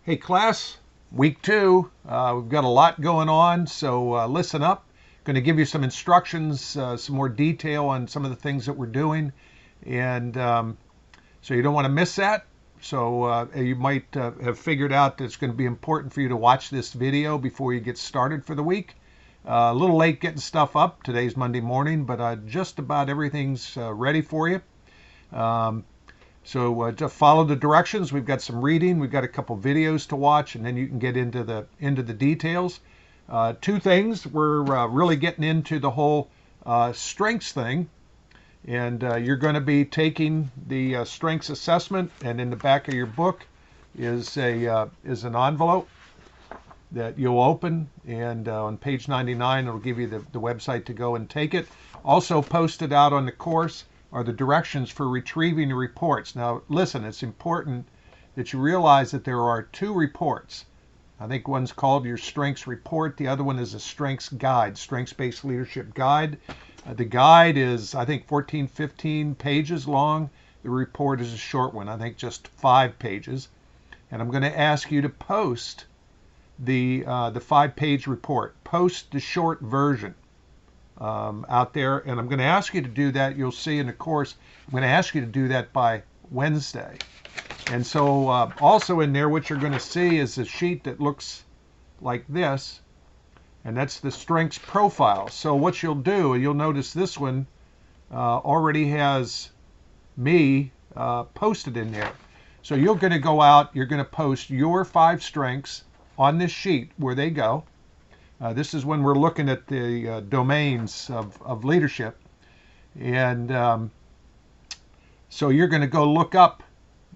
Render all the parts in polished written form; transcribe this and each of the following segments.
Hey class, week two. We've got a lot going on, so listen up. Going to give you some instructions, some more detail on some of the things that we're doing, and so you don't want to miss that. So you might have figured out that it's going to be important for you to watch this video before you get started for the week. A little late getting stuff up. Today's Monday morning, but just about everything's ready for you. So just follow the directions. We've got some reading. We've got a couple videos to watch, and then you can get into the details. Two things. We're really getting into the whole strengths thing, and you're going to be taking the strengths assessment. And in the back of your book is an envelope that you'll open, and on page 99 it'll give you the website to go and take it. Also posted out on the course are the directions for retrieving the reports. Now listen, it's important that you realize that there are two reports. I think one's called your strengths report. The other one is a strengths guide, strengths-based leadership guide. The guide is, I think, 14, 15 pages long. The report is a short one, I think just 5 pages. And I'm going to ask you to post the 5-page report. Post the short version out there, and I'm going to ask you to do that. You'll see in the course, I'm going to ask you to do that by Wednesday. And so also in there, what you're going to see is a sheet that looks like this, and that's the strengths profile. So what you'll do, you'll notice this one already has me posted in there. So you're going to go out, you're going to post your 5 strengths on this sheet where they go. This is when we're looking at the domains of leadership. And so you're going to go look up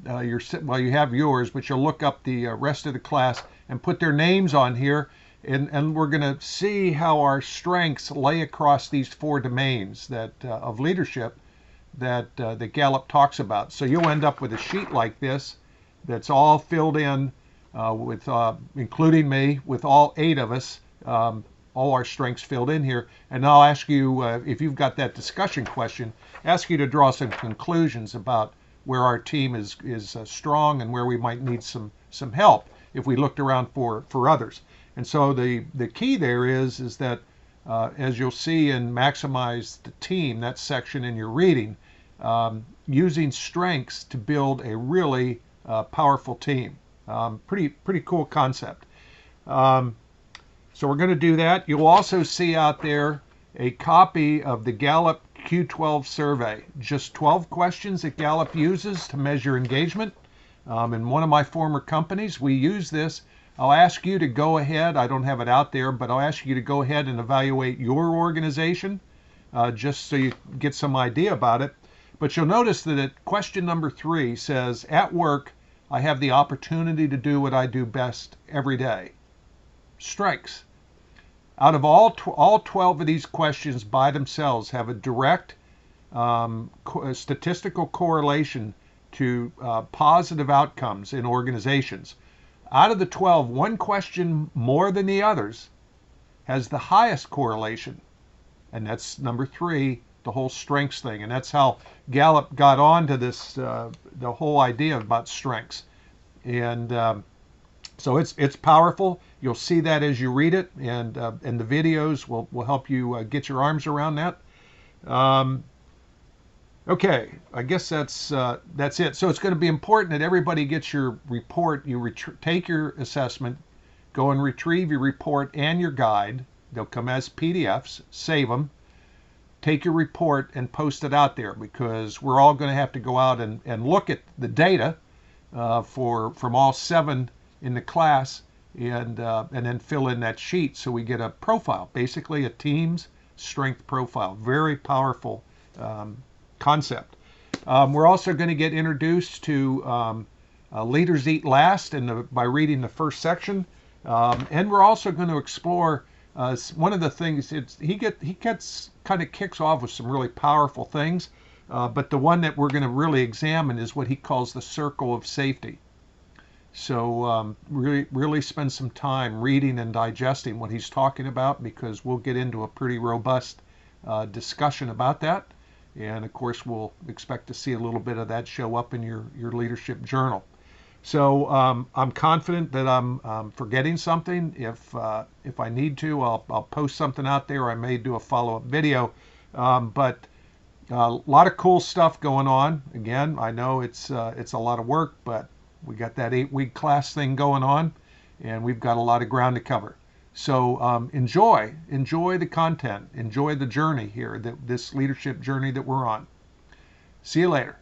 you have yours, but you'll look up the rest of the class and put their names on here. And we're going to see how our strengths lay across these 4 domains that of leadership that Gallup talks about. So you'll end up with a sheet like this that's all filled in with including me, with all 8 of us. All our strengths filled in here, and I'll ask you if you've got that discussion question, ask you to draw some conclusions about where our team is strong and where we might need some help if we looked around for others. And so the key there is that as you'll see in Maximize the Team, that section in your reading, using strengths to build a really powerful team. Pretty cool concept. So we're going to do that. You'll also see out there a copy of the Gallup Q12 survey. Just 12 questions that Gallup uses to measure engagement. In one of my former companies, we use this. I'll ask you to go ahead. I don't have it out there, but I'll ask you to go ahead and evaluate your organization just so you get some idea about it. But you'll notice that question number 3 says, at work, I have the opportunity to do what I do best every day. Strengths. Out of all 12 of these questions by themselves have a direct statistical correlation to positive outcomes in organizations. Out of the 12, one question more than the others has the highest correlation, and that's number 3, the whole strengths thing. And that's how Gallup got onto this, the whole idea about strengths. And so it's powerful. You'll see that as you read it, and the videos will help you get your arms around that. Okay, I guess that's it. So it's going to be important that everybody gets your report. You take your assessment, go and retrieve your report and your guide. They'll come as PDFs. Save them. Take your report and post it out there, because we're all going to have to go out and look at the data from all 7 in the class, and then fill in that sheet so we get a profile, basically a team's strength profile. Very powerful concept. We're also going to get introduced to Leaders Eat Last by reading the first section, and we're also going to explore one of the things. He gets kind of kicks off with some really powerful things, but the one that we're going to really examine is what he calls the circle of safety. So really spend some time reading and digesting what he's talking about, because we'll get into a pretty robust discussion about that. And of course, we'll expect to see a little bit of that show up in your leadership journal. So I'm confident that I'm forgetting something. If I need to, I'll post something out there. Or I may do a follow-up video. But a lot of cool stuff going on. Again, I know it's a lot of work, but we got that 8-week class thing going on, and we've got a lot of ground to cover. So enjoy the content, enjoy the journey here, this leadership journey that we're on. See you later.